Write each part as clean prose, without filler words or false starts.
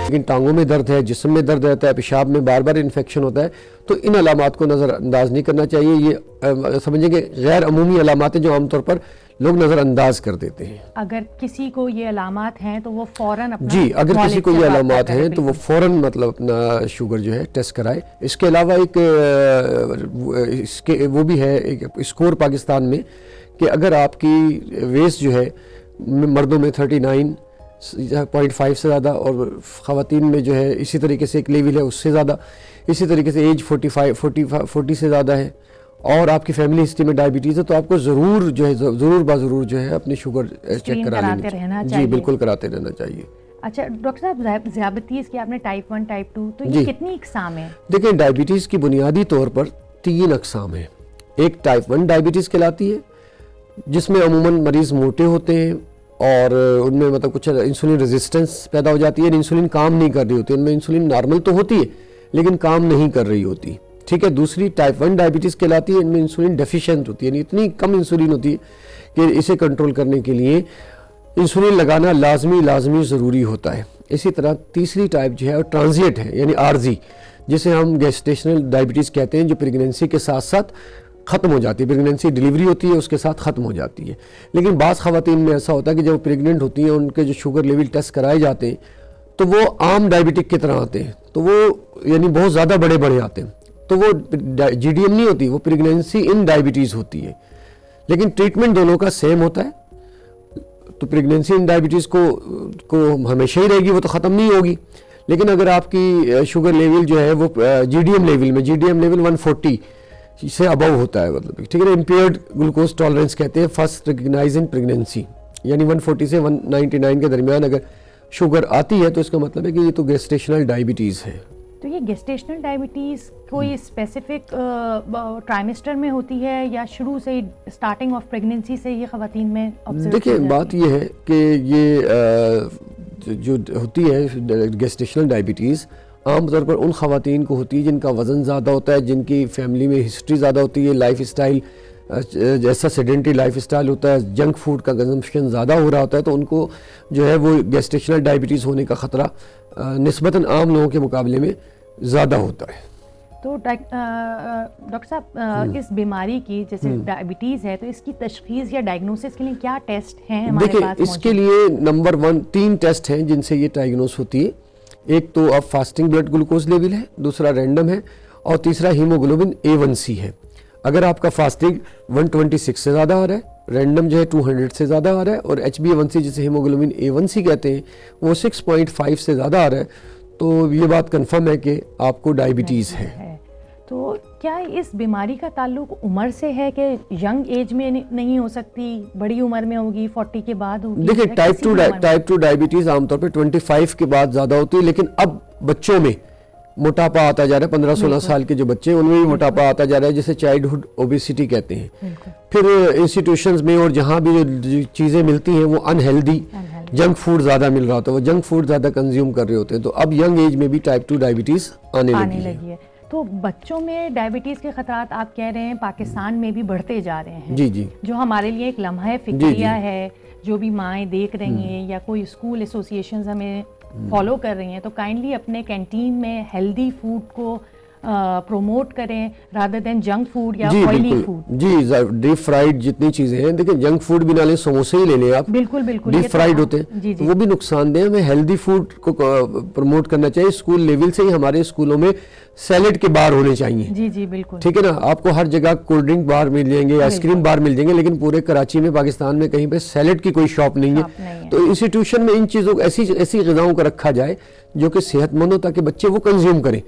لیکن ٹانگوں میں درد ہے, جسم میں درد رہتا ہے, پیشاب میں بار بار انفیکشن ہوتا ہے, تو ان علامات کو نظر انداز نہیں کرنا چاہیے. یہ سمجھیں کہ غیر عمومی علامات ہیں جو عام طور پر لوگ نظر انداز کر دیتے ہیں. اگر کسی کو یہ علامات ہیں تو وہ فوراً اپنا جی, اگر کسی کو یہ علامات ہیں تو وہ فوراً مطلب اپنا شوگر جو ہے ٹیسٹ کرائے. اس کے علاوہ ایک اس کے وہ بھی ہے ایک اسکور پاکستان میں کہ اگر آپ کی ویسٹ جو ہے مردوں میں 39.5 سے زیادہ اور خواتین میں جو ہے اسی طریقے سے ایک لیول ہے اس سے زیادہ, اسی طریقے سے ایج 40 سے زیادہ ہے, اور آپ کی فیملی ہسٹری میں ڈائبٹیز ہے, تو آپ کو ضرور جو ہے ضرور باضرور جو ہے اپنی شوگر چیک کراتے رہنا چاہیے. جی بالکل کراتے رہنا چاہیے. اچھا ڈاکٹر صاحب, ذیابیطیز کی آپ نے ٹائپ 1 ٹائپ 2, تو یہ کتنی اقسام ہیں؟ دیکھیں ڈائبٹیز کی بنیادی طور پر 3 اقسام ہیں. ایک ٹائپ 1 ڈائبٹیز کہلاتی ہے جس میں عموماً مریض موٹے ہوتے ہیں اور ان میں مطلب کچھ انسولین ریزسٹنس پیدا ہو جاتی ہے, انسولین کام نہیں کر رہی ہوتی, ان میں انسولین نارمل تو ہوتی ہے لیکن کام نہیں کر رہی ہوتی. ٹھیک ہے. دوسری ٹائپ 1 ڈائبٹیز کہلاتی ہے, ان میں انسولین ڈیفیشینٹ ہوتی ہے, یعنی اتنی کم انسولین ہوتی ہے کہ اسے کنٹرول کرنے کے لیے انسولین لگانا لازمی ضروری ہوتا ہے. اسی طرح تیسری ٹائپ جو ہے وہ ٹرانزیٹ ہے, یعنی عارضی, جسے ہم گیسٹیشنل ڈائبٹیز کہتے ہیں, جو پریگنینسی کے ساتھ ساتھ ختم ہو جاتی ہے. پریگنینسی ڈیلیوری ہوتی ہے اس کے ساتھ ختم ہو جاتی ہے. لیکن بعض خواتین میں ایسا ہوتا ہے کہ جب وہ پریگننٹ ہوتی ہیں ان کے جو شوگر لیول ٹیسٹ کرائے جاتے ہیں تو وہ عام ڈائبٹک کی طرح آتے ہیں, تو وہ یعنی بہت زیادہ بڑے آتے ہیں, تو وہ جی ڈی ایم نہیں ہوتی, وہ پریگنینسی ان ڈائبٹیز ہوتی ہے. لیکن ٹریٹمنٹ دونوں کا سیم ہوتا ہے. تو پریگنینسی ان ڈائبٹیز کو ہمیشہ ہی رہے گی, وہ تو ختم نہیں ہوگی. لیکن اگر آپ کی شوگر لیول جو ہے وہ جی ڈی ایم لیول میں, جی ڈی ایم لیول 140 سے ابو ہوتا ہے, مطلب ٹھیک ہے, امپیئرڈ گلوکوز ٹالرنس کہتے ہیں, فرسٹ ریکگنائز ان پریگنینسی, یعنی 140 سے 199 کے درمیان اگر شوگر آتی ہے تو اس کا مطلب ہے کہ یہ تو گیسٹیشنل ڈائبٹیز ہے. تو یہ گیسٹیشنل ڈائبٹیز کوئی اسپیسیفک ٹرائمسٹر میں ہوتی ہے یا شروع سے اسٹارٹنگ آف پریگنینسی سے یہ خواتین میں؟ دیکھیں بات یہ ہے کہ یہ جو ہوتی ہے گیسٹیشنل ڈائبٹیز عام طور پر ان خواتین کو ہوتی ہے جن کا وزن زیادہ ہوتا ہے, جن کی فیملی میں ہسٹری زیادہ ہوتی ہے, لائف اسٹائل جیسا سیڈنٹری لائف اسٹائل ہوتا ہے, جنک فوڈ کا کنزمپشن زیادہ ہو رہا ہوتا ہے, تو ان کو جو ہے وہ گیسٹیشنل ڈائبٹیز ہونے کا خطرہ نسبتاً عام لوگوں کے مقابلے میں زیادہ ہوتا ہے. تو ڈاکٹر صاحب اس بیماری کی جیسے ڈائبٹیز ہے تو اس کی تشخیص یا ڈائگنوسس کے لیے کیا ٹیسٹ ہیں ہمارے پاس؟ دیکھیں اس کے لیے نمبر 1 3 ٹیسٹ ہیں جن سے یہ ڈائگنوس ہوتی ہے. ایک تو اب فاسٹنگ بلڈ گلوکوز لیول ہے, دوسرا رینڈم ہے, اور تیسرا ہیموگلوبن A1C ہے. اگر آپ کا فاسٹنگ 126 سے زیادہ آ رہا ہے, رینڈم جو ہے 200 سے زیادہ آ رہا ہے, اور HbA1c جسے ہیموگلوبن A1C کہتے ہیں وہ 6.5 سے زیادہ آ رہا ہے, تو یہ بات کنفرم ہے کہ آپ کو ڈائبٹیز ہے. تو کیا اس بیماری کا تعلق عمر سے ہے کہ ینگ ایج میں نہیں ہو سکتی, بڑی عمر میں ہوگی, 40 کے بعد ہوگی؟ دیکھیں ٹائپ 2 ڈائبٹیز عام طور پہ 25 کے بعد زیادہ ہوتی ہے, لیکن اب بچوں میں موٹاپا آتا جا رہا ہے. 15-16 سال کے جو بچے ہیں ان میں بھی موٹاپا آتا جا رہا ہے, جسے چائلڈہڈ اوبیسٹی کہتے ہیں. پھر انسٹیٹیوشنز میں اور جہاں بھی جو چیزیں ملتی ہیں وہ انہیلدی جنک فوڈ زیادہ مل رہا ہوتا ہے, وہ جنک فوڈ زیادہ کنزیوم کر رہے ہوتے ہیں, تو اب ینگ ایج میں بھی ٹائپ 2 ڈائبٹیز آنے لگی ہے. تو بچوں میں ڈائبٹیز کے خطرات آپ کہہ رہے ہیں پاکستان میں بھی بڑھتے جا رہے ہیں. جی جو ہمارے لیے ایک لمحہ فکریہ ہے, جو بھی مائیں دیکھ رہی ہیں یا کوئی اسکول ایسوسیشنز ہمیں فالو کر رہی ہیں, تو کائنڈلی اپنے کینٹین میں ہیلدی فوڈ کو پروموٹ کریں رادر دین جنک فوڈ یا آئلی فوڈ. جی ڈیپ فرائیڈ جتنی چیزیں ہیں, دیکھیں جنک فوڈ بھی نہ لیں, سموسے ہی لے لیں آپ, بالکل ڈیپ فرائیڈ ہوتے ہیں, وہ بھی نقصان دہ. ہمیں ہیلدی فوڈ کو پروموٹ کرنا چاہیے. اسکول لیول سے ہی ہمارے اسکولوں میں سیلڈ کے بار ہونے چاہیے. جی بالکل ٹھیک ہے نا. آپ کو ہر جگہ کولڈ ڈرنک بار مل جائیں گے, آئس کریم بار مل جائیں گے, لیکن پورے کراچی میں پاکستان میں کہیں پہ سیلڈ کی کوئی شاپ نہیں ہے. تو انسٹیٹیوشن میں ان چیزوں ایسی غذاؤں کو رکھا جائے جو کہ صحت مند ہو تاکہ بچے وہ کنزیوم کریں.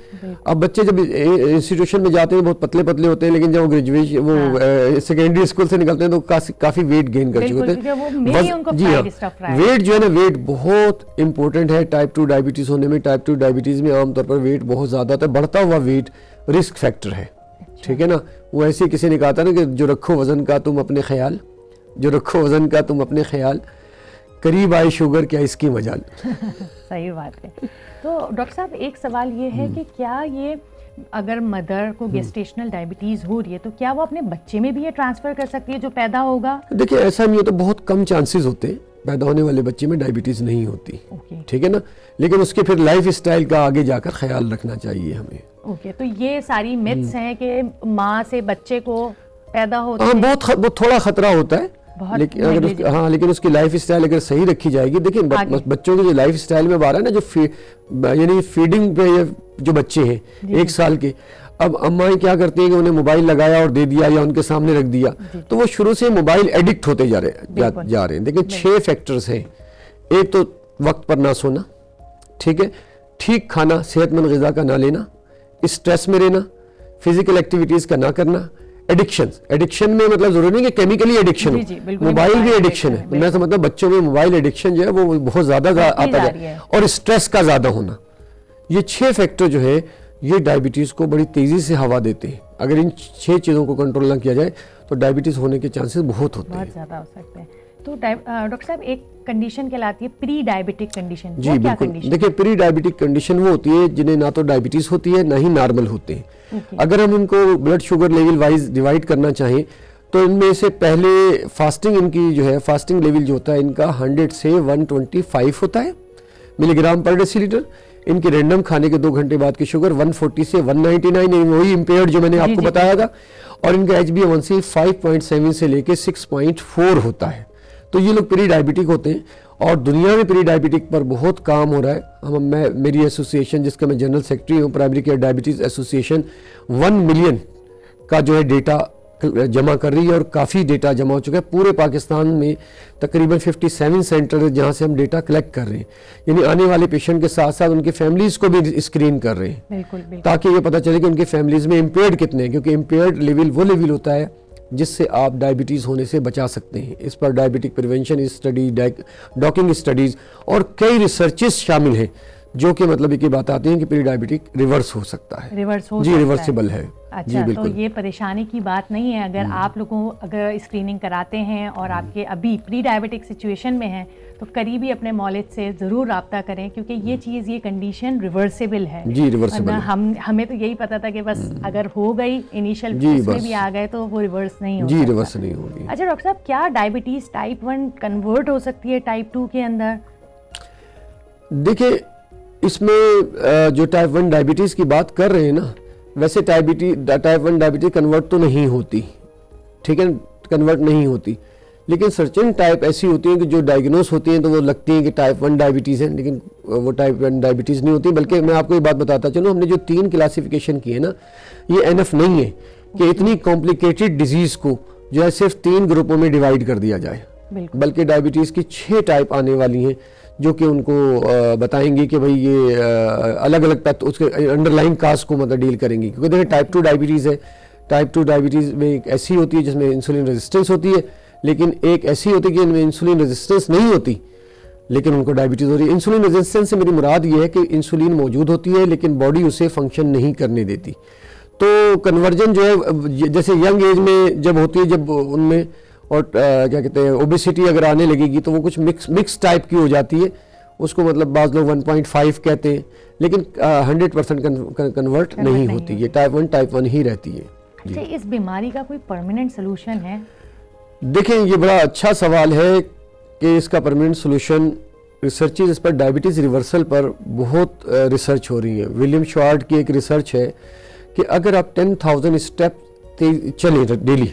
اب بچے جب انسٹیٹیوشن میں جاتے ہیں بہت پتلے ہوتے ہیں, لیکن جب وہ گریجویشن وہ سیکنڈری اسکول سے نکلتے ہیں تو کافی ویٹ گین کر چکے ہوتے ہیں. جی ہاں, ویٹ جو ہے نا, ویٹ بہت امپورٹنٹ ہے ٹائپ 2 ڈائبٹیز ہونے میں. ٹائپ 2 ڈائبٹیز میں عام طور پر ویٹ بہت زیادہ ہوتا ہے. بڑھتا ہوا ویٹ رسک فیکٹر ہے. ٹھیک ہے نا. وہ ایسے کسی نے کہا تھا نا کہ جو رکھو وزن کا تم اپنے خیال, جو رکھو وزن کا تم اپنے خیال, قریب آئے شوگر کیا اس کی مجال. صحیح بات ہے. تو ڈاکٹر صاحب ایک سوال یہ ہے کہ کیا یہ اگر مدر کو گیسٹیشنل ڈائبٹیز ہو رہی ہے تو کیا وہ اپنے بچے میں بھی یہ ٹرانسفر کر سکتی ہے جو پیدا ہوگا؟ دیکھیں ایسا نہیں ہوتا, بہت کم چانسز ہوتے ہیں, پیدا ہونے والے بچے میں ڈائبٹیز نہیں ہوتی. اوکے ٹھیک ہے نا, لیکن اس کے پھر لائف اسٹائل کا آگے جا کر خیال رکھنا چاہیے ہمیں. اوکے, تو یہ ساری متس ہیں کہ ماں سے بچے کو پیدا ہوتے ہاں, ہیں. بہت تھوڑا خطرہ ہوتا ہے, لیکن اگر لیکن اس کی لائف اسٹائل اگر صحیح رکھی جائے گی. دیکھیں بچوں کی جو لائف اسٹائل میں بارہ نا, جو یعنی فیڈنگ پہ جو بچے ہیں 1 سال کے, اب امائیں کیا کرتی ہیں کہ انہیں موبائل لگایا اور دے دیا یا ان کے سامنے رکھ دیا, تو وہ شروع سے موبائل ایڈکٹ ہوتے جا رہے ہیں. لیکن 6 فیکٹرز ہیں. ایک تو وقت پر نہ سونا, ٹھیک ہے, ٹھیک کھانا, صحت مند غذا کا نہ لینا, اسٹریس میں رہنا, فزیکل ایکٹیویٹیز کا نہ کرنا, ایڈکشن میں مطلب ضروری نہیں کہ کیمیکلی ایڈکشن ہو, موبائل بھی ایڈکشن ہے. میں سمجھتا ہوں بچوں میں موبائل ایڈکشن جو ہے وہ بہت زیادہ آتا ہے, اور اسٹریس کا زیادہ ہونا. یہ 6 فیکٹر جو ہے یہ ڈائبٹیز کو بڑی تیزی سے ہوا دیتے ہیں. اگر ان 6 چیزوں کو کنٹرول نہ کیا جائے تو ڈائبٹیز ہونے کے چانسز بہت ہوتے ہیں, بہت زیادہ ہو سکتے ہیں. تو ڈاکٹر صاحب ایک کنڈیشن کہلاتی ہے پری ڈائبٹک کنڈیشن. جی بالکل. دیکھیں پری ڈائبٹک کنڈیشن وہ ہوتی ہے جنہیں نہ تو ڈائبٹیز ہوتی ہے نہ ہی نارمل ہوتے ہیں. اگر ہم ان کو blood sugar level wise divide کرنا چاہیں تو ان میں سے پہلے فاسٹنگ, ان کی جو ہے فاسٹنگ لیول جو ہوتا ہے ان کا 100 سے 125 ہوتا ہے ملی گرام پر ڈیسی لیٹر. ان کے رینڈم کھانے کے 2 گھنٹے بعد کی شوگر 140 سے 199, وہی امپیئرڈ جو میں نے آپ کو بتایا تھا. اور ان کا HbA1c 5.7 سے لے کے 6.4 ہوتا ہے. تو یہ لوگ پری ڈائبٹک ہوتے ہیں, اور دنیا میں پری ڈائبٹک پر بہت کام ہو رہا ہے. میری ایسوسیشن جس کا میں جنرل سیکرٹری ہوں, primary care diabetes association 1 million کا جو ہے ڈیٹا جمع کر رہی ہے, اور کافی ڈیٹا جمع ہو چکا ہے. پورے پاکستان میں تقریباً 57 سینٹر ہے جہاں سے ہم ڈیٹا کلیکٹ کر رہے ہیں. یعنی آنے والے پیشنٹ کے ساتھ ساتھ ان کے فیملیز کو بھی اسکرین کر رہے ہیں, تاکہ یہ پتہ چلے کہ ان کے فیملیز میں امپیئرڈ کتنے ہیں, کیونکہ امپیئرڈ لیول وہ لیول ہوتا ہے جس سے آپ ڈائبٹیز ہونے سے بچا سکتے ہیں. اس پر diabetic prevention study, Daqing studies اور کئی ریسرچز شامل ہیں جو کہ مطلب یہ بات آتی ہیں کہ پری ڈائبٹک ریورس ہو سکتا ہے. جی ریورسیبل ہے. اچھا, تو یہ پریشانی کی بات نہیں ہے. اگر آپ لوگوں اگر اسکریننگ کراتے ہیں اور آپ کے ابھی پری ڈائبٹک سچویشن میں ہیں تو قریبی اپنے مولد سے ضرور رابطہ کریں, کیونکہ یہ چیز, یہ کنڈیشن ریورسیبل ہے. جی ریورسیبل. ہمیں تو یہی پتا تھا کہ بس اگر ہو گئی انیشیل فیز میں بھی آ گئے تو وہ ریورس نہیں ہوگی. جی ریورس نہیں ہوگی. اچھا ڈاکٹر صاحب, کیا ڈائبٹیز ٹائپ 1 کنورٹ ہو سکتی ہے ٹائپ 2 کے اندر؟ دیکھیں اس میں جو ٹائپ 1 ڈائبٹیز کی بات کر رہے ہیں نا, ویسے ٹائپ 1 ڈائبٹیز کنورٹ تو نہیں ہوتی, ٹھیک ہے, کنورٹ نہیں ہوتی. لیکن سرچن ٹائپ ایسی ہوتی ہیں کہ جو ڈائگنوز ہوتی ہیں تو وہ لگتی ہیں کہ ٹائپ 1 ڈائبٹیز ہیں, لیکن وہ ٹائپ 1 ڈائبٹیز نہیں ہوتی. بلکہ میں آپ کو یہ بات بتاتا چلوں, ہم نے جو 3 کلاسیفیکیشن کی ہے نا, یہ انف نہیں ہے کہ اتنی کمپلیکیٹڈ ڈیزیز کو جو ہے صرف 3 گروپوں میں ڈیوائڈ کر دیا جائے, بلکہ ڈائبٹیز کی 6 ٹائپ آنے والی ہیں جو کہ ان کو بتائیں گی کہ بھئی یہ الگ الگ اس کے انڈر لائن کاز کو مطلب ڈیل کریں گی. کیونکہ دیکھیں ٹائپ 2 ڈائبٹیز ہے, ٹائپ 2 ڈائبٹیز میں ایک ایسی ہوتی ہے جس میں انسولین ریزسٹنس ہوتی ہے, لیکن ایک ایسی ہوتی ہے کہ ان میں انسولین ریزسٹنس نہیں ہوتی لیکن ان کو ڈائبٹیز ہو رہی ہے. انسولین ریزسٹنس سے میری مراد یہ ہے کہ انسولین موجود ہوتی ہے لیکن باڈی اسے فنکشن نہیں کرنے دیتی. تو کنورجن جو ہے جیسے ینگ ایج میں جب ہوتی ہے, جب ان میں اور کیا کہتے ہیں اوبیسٹی اگر آنے لگے گی تو وہ کچھ مکس ٹائپ کی ہو جاتی ہے, اس کو مطلب بعض لوگ 1.5 کہتے ہیں, لیکن 100% کنورٹ نہیں ہوتی. یہ ٹائپ 1 ہی رہتی ہے. اچھا, اس بیماری کا کوئی پرماننٹ سولوشن ہے؟ دیکھیں یہ بڑا اچھا سوال ہے کہ اس کا پرماننٹ سولوشن, ریسرچز اس پر ڈائبٹیز ریورسل پر بہت ریسرچ ہو رہی ہے. ولیم شوارٹ کی ایک ریسرچ ہے کہ اگر آپ 10,000 اسٹیپ چلیں ڈیلی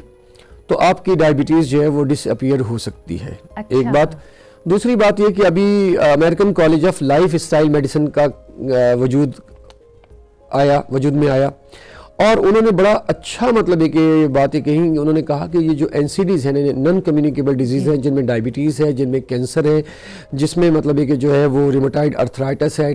تو آپ کی ڈائبٹیز جو ہے وہ ڈس اپیئر ہو سکتی ہے. ایک بات. دوسری بات یہ کہ ابھی American college of life style medicine کا وجود میں آیا, اور انہوں نے بڑا اچھا مطلب ایک بات یہ کہی, انہوں نے کہا کہ یہ جو NCDs ہیں, نان کمیونیکیبل ڈیزیز ہیں, جن میں ڈائبٹیز ہے, جن میں کینسر ہے, جس میں مطلب کہ جو ہے وہ ریموٹائڈ ارتھرائٹس ہے,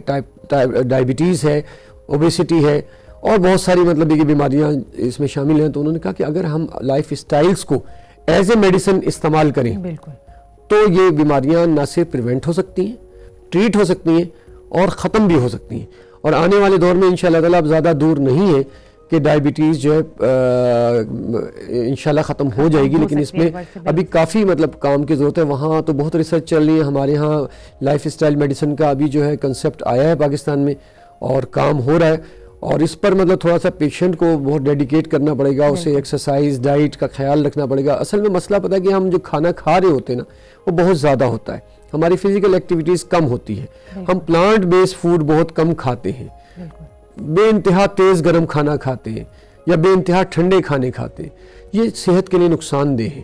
ڈائبٹیز ہے, اوبیسٹی ہے, اور بہت ساری مطلب یہ بیماریاں اس میں شامل ہیں. تو انہوں نے کہا کہ اگر ہم لائف اسٹائلس کو ایز اے میڈیسن استعمال کریں تو یہ بیماریاں نہ صرف پریونٹ ہو سکتی ہیں, ٹریٹ ہو سکتی ہیں اور ختم بھی ہو سکتی ہیں. اور آنے والے دور میں انشاءاللہ تعالیٰ اب زیادہ دور نہیں ہے کہ ڈائبٹیز جو ہے انشاءاللہ ختم ہو جائے گی, لیکن اس میں ابھی کافی مطلب کام کی ضرورت ہے. وہاں تو بہت ریسرچ چل رہی ہے. ہمارے ہاں لائف اسٹائل میڈیسن کا ابھی جو ہے کنسیپٹ آیا ہے پاکستان میں اور کام ہو رہا ہے, اور اس پر مطلب تھوڑا سا پیشنٹ کو بہت ڈیڈیکیٹ کرنا پڑے گا, اسے ایکسرسائز ڈائٹ کا خیال رکھنا پڑے گا. اصل میں مسئلہ پتہ ہے کہ ہم جو کھانا کھا رہے ہوتے ہیں نا وہ بہت زیادہ ہوتا ہے, ہماری فزیکل ایکٹیویٹیز کم ہوتی ہے, ہم پلانٹ بیس فوڈ بہت کم کھاتے ہیں, بے انتہا تیز گرم کھانا کھاتے ہیں یا بے انتہا ٹھنڈے کھانے کھاتے ہیں. یہ صحت کے لیے نقصان دہ ہے.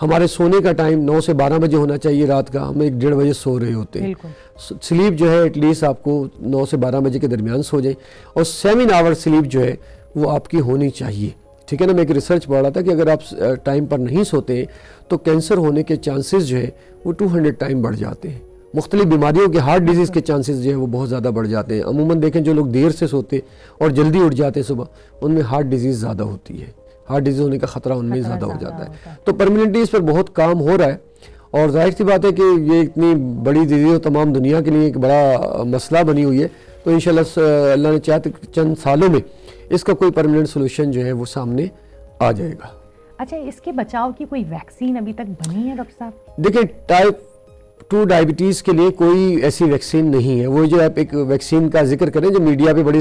ہمارے سونے کا ٹائم 9 سے 12 بجے ہونا چاہیے رات کا, ہم 1-1.5 بجے سو رہے ہوتے ہیں. سلیپ جو ہے ایٹ لیسٹ آپ کو 9 سے 12 بجے کے درمیان سو جائیں, اور 7 آور سلیپ جو ہے وہ آپ کی ہونی چاہیے. ٹھیک ہے نا, میں ایک ریسرچ پڑھ رہا تھا کہ اگر آپ ٹائم پر نہیں سوتے ہیں تو کینسر ہونے کے چانسز جو ہے وہ 200 ٹائم بڑھ جاتے ہیں. مختلف بیماریوں کے ہارٹ ڈیزیز کے چانسز جو ہے وہ بہت زیادہ بڑھ جاتے ہیں. عموماً دیکھیں جو لوگ دیر سے سوتے اور جلدی اٹھ جاتے صبح, ان میں ہارٹ ڈیزیز زیادہ ہوتی ہے, ہارٹ ڈیزیز ہونے کا خطرہ ان میں زیادہ ہو جاتا ہے. تو پرماننٹلی اس پر بہت کام ہو رہا ہے, اور ظاہر سی بات ہے کہ یہ اتنی بڑی ڈیزیز اور تمام دنیا کے لیے ایک بڑا مسئلہ بنی ہوئی ہے. تو انشاءاللہ اللہ نے چاہا تو چند سالوں میں اس کا کوئی پرماننٹ سولوشن جو ہے وہ سامنے آ جائے گا. اچھا, اس کے بچاؤ کی کوئی ویکسین ابھی تک بنی ہے ڈاکٹر صاحب؟ دیکھیں, ٹائپ 2 ڈائبٹیز کے لیے کوئی ایسی ویکسین نہیں ہے. وہ جو آپ ایک ویکسین کا ذکر کریں جو میڈیا پہ بڑی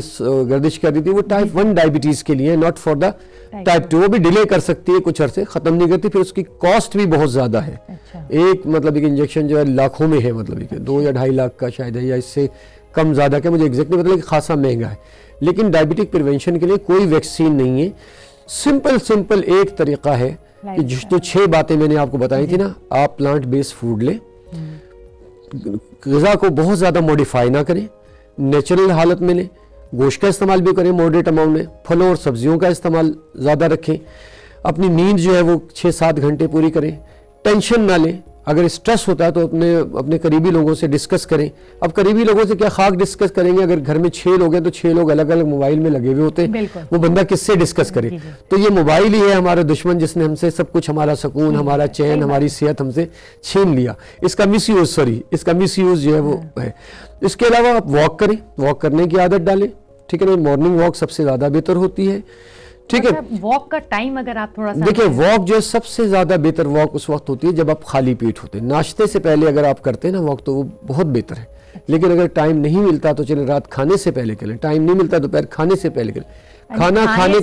گردش کر رہی تھی, وہ ٹائپ 1 ڈائبٹیز کے لیے ہے, ناٹ فار دا ٹائپ 2. وہ بھی ڈیلے کر سکتی ہے کچھ عرصے, ختم نہیں کرتی, پھر اس کی کاسٹ بھی بہت زیادہ ہے. ایک مطلب ایک انجیکشن جو ہے لاکھوں میں ہے, مطلب 2 یا 2.5 لاکھ کا شاید ہے, یا اس سے کم زیادہ کا, مجھے ایگزیکٹ نہیں پتا, لیکن خاصا مہنگا ہے. لیکن ڈائبٹک پریونشن کے لیے کوئی ویکسین نہیں ہے. سمپل ایک طریقہ ہے کہ جو 6 باتیں میں نے آپ کو بتائی تھی نا, آپ پلانٹ بیس فوڈ لیں, غذا کو بہت زیادہ موڈیفائی نہ کریں, نیچرل حالت میں لیں, گوشت کا استعمال بھی کریں ماڈریٹ اماؤنٹ میں, پھلوں اور سبزیوں کا استعمال زیادہ رکھیں, اپنی نیند جو ہے وہ 6-7 گھنٹے پوری کریں, ٹینشن نہ لیں. اگر اسٹریس ہوتا ہے تو اپنے قریبی لوگوں سے ڈسکس کریں. اب قریبی لوگوں سے کیا خاک ڈسکس کریں گے, اگر گھر میں 6 لوگ ہیں تو 6 لوگ الگ الگ موبائل میں لگے ہوئے ہوتے ہیں, وہ بندہ کس سے ڈسکس کرے. تو یہ موبائل ہی ہے ہمارا دشمن, جس نے ہم سے سب کچھ, ہمارا سکون, ہمارا چین, ہماری صحت ہم سے چھین لیا. اس کا مس یوز جو ہے وہ ہے. اس کے علاوہ آپ واک کریں, واک کرنے کی عادت ڈالیں. ٹھیک ہے نا, مارننگ واک سب سے زیادہ بہتر ہوتی ہے. ٹھیک ہے, واک کا ٹائم اگر آپ تھوڑا سا دیکھیں, واک جو ہے سب سے زیادہ بہتر واک اس وقت ہوتی ہے جب آپ خالی پیٹ ہوتے ہیں. ناشتے سے پہلے اگر آپ کرتے ہیں نا واک تو وہ بہت بہتر ہے. لیکن اگر ٹائم نہیں ملتا تو چلیں رات کھانے سے پہلے کریں, ٹائم نہیں ملتا دوپہر کھانے سے پہلے کریں. کھانا کھانے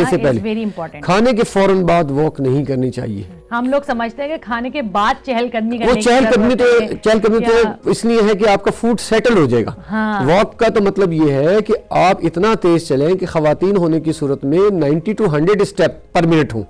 سے پہلے, کھانے کے فوراً بعد واک نہیں کرنی چاہیے. ہم لوگ سمجھتے ہیں کہ کھانے کے بعد چہل قدمی تو اس لیے ہے کہ آپ کا فوڈ سیٹل ہو جائے گا. واک کا تو مطلب یہ ہے کہ آپ اتنا تیز چلیں کہ خواتین ہونے کی صورت میں 90 to 100 اسٹیپ پر منٹ ہوں.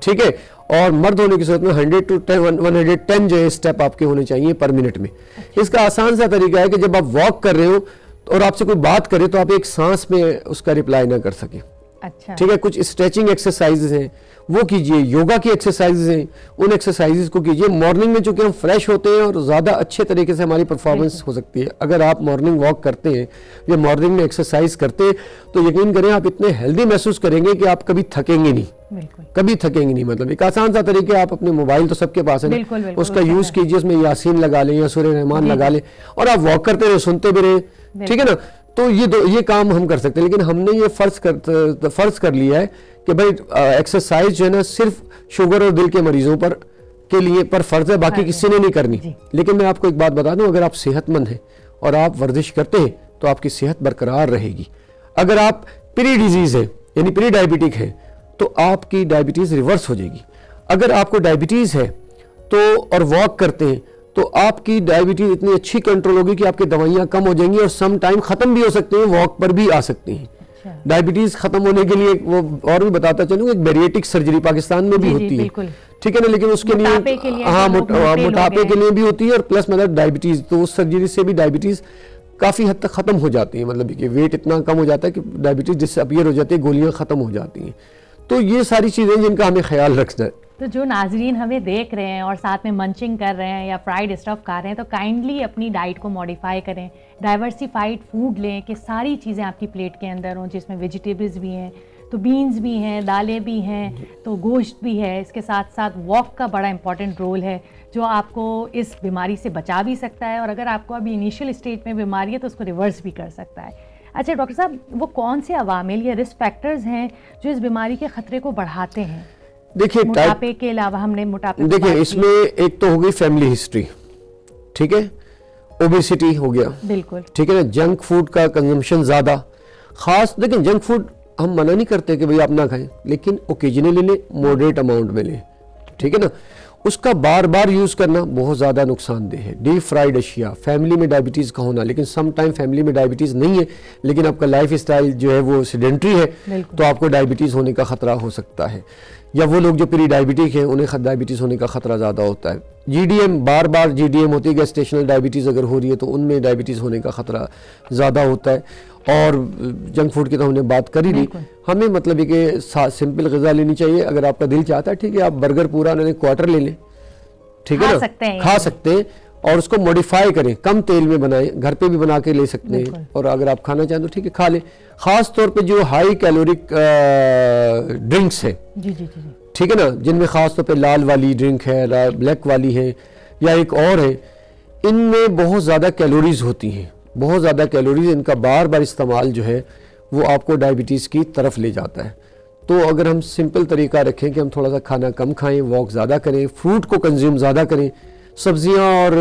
ٹھیک ہے, اور مرد ہونے کی صورت میں 100 to 110 جو ہے اسٹیپ آپ کے ہونے چاہیے پر منٹ میں. اس کا آسان سا طریقہ ہے کہ جب آپ واک کر رہے ہو اور آپ سے کوئی بات کرے تو آپ ایک سانس میں اس کا ریپلائی نہ کر سکیں. ٹھیک ہے, کچھ اسٹریچنگ ایکسرسائزز ہیں وہ کیجئے, یوگا کی ایکسرسائزز ہیں ان ایکسرسائزز کو کیجئے. مارننگ میں چونکہ ہم فریش ہوتے ہیں اور زیادہ اچھے طریقے سے ہماری پرفارمنس ہو سکتی ہے. اگر آپ مارننگ واک کرتے ہیں یا مارننگ میں ایکسرسائز کرتے ہیں تو یقین کریں آپ اتنے ہیلدی محسوس کریں گے کہ آپ کبھی تھکیں گے نہیں, کبھی تھکیں گے نہیں. مطلب ایک آسان سا طریقہ, آپ اپنے موبائل تو سب کے پاس ہے, اس کا یوز کیجئے, اس میں یاسین لگا لیں یا سورہ رحمان لگا لیں اور آپ واک کرتے رہے, سنتے بھی رہے. ٹھیک ہے نا, تو یہ کام ہم کر سکتے ہیں. لیکن ہم نے یہ فرض کر لیا ہے کہ بھائی ایکسرسائز جو ہے نا صرف شوگر اور دل کے مریضوں پر فرض ہے, باقی کسی نے نہیں کرنی. لیکن میں آپ کو ایک بات بتا دوں, اگر آپ صحت مند ہیں اور آپ ورزش کرتے ہیں تو آپ کی صحت برقرار رہے گی. اگر آپ پری ڈیزیز ہیں یعنی پری ڈائبٹک ہیں تو آپ کی ڈائبٹیز ریورس ہو جائے گی. اگر آپ کو ڈائبٹیز ہے تو اور واک کرتے ہیں تو آپ کی ڈائبٹیز اتنی اچھی کنٹرول ہوگی کہ آپ کی دوائیاں کم ہو جائیں گی اور سم ٹائم ختم بھی ہو سکتے ہیں, واک پر بھی آ سکتی ہیں. ڈائبٹیز ختم ہونے کے لیے وہ اور بھی بتاتا چلوں, ایک بیریٹک سرجری پاکستان میں بھی ہوتی ہے. ٹھیک ہے نا, لیکن اس کے لیے موٹاپے کے لیے بھی ہوتی ہے اور پلس مطلب ڈائبٹیز, تو اس سرجری سے بھی ڈائبٹیز کافی حد تک ختم ہو جاتی ہیں. مطلب کہ ویٹ اتنا کم ہو جاتا ہے کہ ڈائبٹیز ڈس اپیئر ہو جاتی ہے, گولیاں ختم ہو جاتی ہیں. تو یہ ساری چیزیں جن کا ہمیں خیال رکھنا ہے. تو جو ناظرین ہمیں دیکھ رہے ہیں اور ساتھ میں منچنگ کر رہے ہیں یا فرائیڈ اسٹف کھا رہے ہیں تو کائنڈلی اپنی ڈائٹ کو موڈیفائی کریں, ڈائیورسیفائڈ فوڈ لیں کہ ساری چیزیں آپ کی پلیٹ کے اندر ہوں, جس میں ویجیٹیبلز بھی ہیں, تو بینز بھی ہیں, دالیں بھی ہیں, تو گوشت بھی ہے. اس کے ساتھ ساتھ واک کا بڑا امپورٹنٹ رول ہے جو آپ کو اس بیماری سے بچا بھی سکتا ہے, اور اگر آپ کو ابھی انیشیل اسٹیج میں بیماری ہے تو اس کو ریورس بھی کر سکتا ہے. اچھا ڈاکٹر صاحب, وہ کون سے عوامل یا رسک فیکٹرز ہیں جو اس بیماری کے خطرے کو بڑھاتے ہیں؟ دیکھیے, موٹاپے کے علاوہ ہم نے موٹاپے, دیکھیں اس میں ایک تو ہوگی فیملی ہسٹری, ٹھیک ہے, اوبیسٹی ہو گیا, بالکل ٹھیک ہے نا, جنک فوڈ کا کنزمپشن زیادہ, خاص دیکھیں جنک فوڈ ہم منع نہیں کرتے کہ بھئی آپ نہ کھائیں، لیکن اوکیجنلی لیں، ماڈریٹ اماؤنٹ میں لیں، ٹھیک ہے نا. اس کا بار بار یوز کرنا بہت زیادہ نقصان دہ ہے. ڈیپ فرائیڈ اشیاء، فیملی میں ڈائبٹیز کا ہونا، لیکن سم ٹائم فیملی میں ڈائبٹیز نہیں ہے لیکن آپ کا لائف اسٹائل جو ہے وہ سیڈنٹری ہے تو آپ کو ڈائبٹیز ہونے کا خطرہ ہو سکتا ہے. یا وہ لوگ جو پری ڈائبٹک ہیں انہیں ڈائبٹیز ہونے کا خطرہ زیادہ ہوتا ہے. جی ڈی ایم، بار بار جی ڈی ایم ہوتی ہے، گیسٹیشنل ڈائبٹیز اگر ہو رہی ہے تو ان میں ڈائبٹیز ہونے کا خطرہ زیادہ ہوتا ہے. اور جنک فوڈ کی تو ہم نے بات کر ہی لی. ہمیں مطلب یہ کہ سمپل غذا لینی چاہیے. اگر آپ کا دل چاہتا ہے ٹھیک ہے آپ برگر پورا کوارٹر لے لیں، ٹھیک ہے نا، کھا سکتے ہیں اور اس کو موڈیفائی کریں، کم تیل میں بنائیں، گھر پہ بھی بنا کے لے سکتے ہیں. اور اگر آپ کھانا چاہیں تو ٹھیک ہے کھا لیں. خاص طور پہ جو ہائی کیلورک ڈرنکس ہیں، ٹھیک ہے نا، جن میں خاص طور پہ لال والی ڈرنک ہے، بلیک والی ہے یا ایک اور ہے، ان میں بہت زیادہ کیلوریز ہوتی ہیں، بہت زیادہ کیلوریز. ان کا بار بار استعمال جو ہے وہ آپ کو ڈائبٹیز کی طرف لے جاتا ہے. تو اگر ہم سمپل طریقہ رکھیں کہ ہم تھوڑا سا کھانا کم کھائیں، واک زیادہ کریں، فروٹ کو کنزیوم زیادہ کریں، سبزیاں اور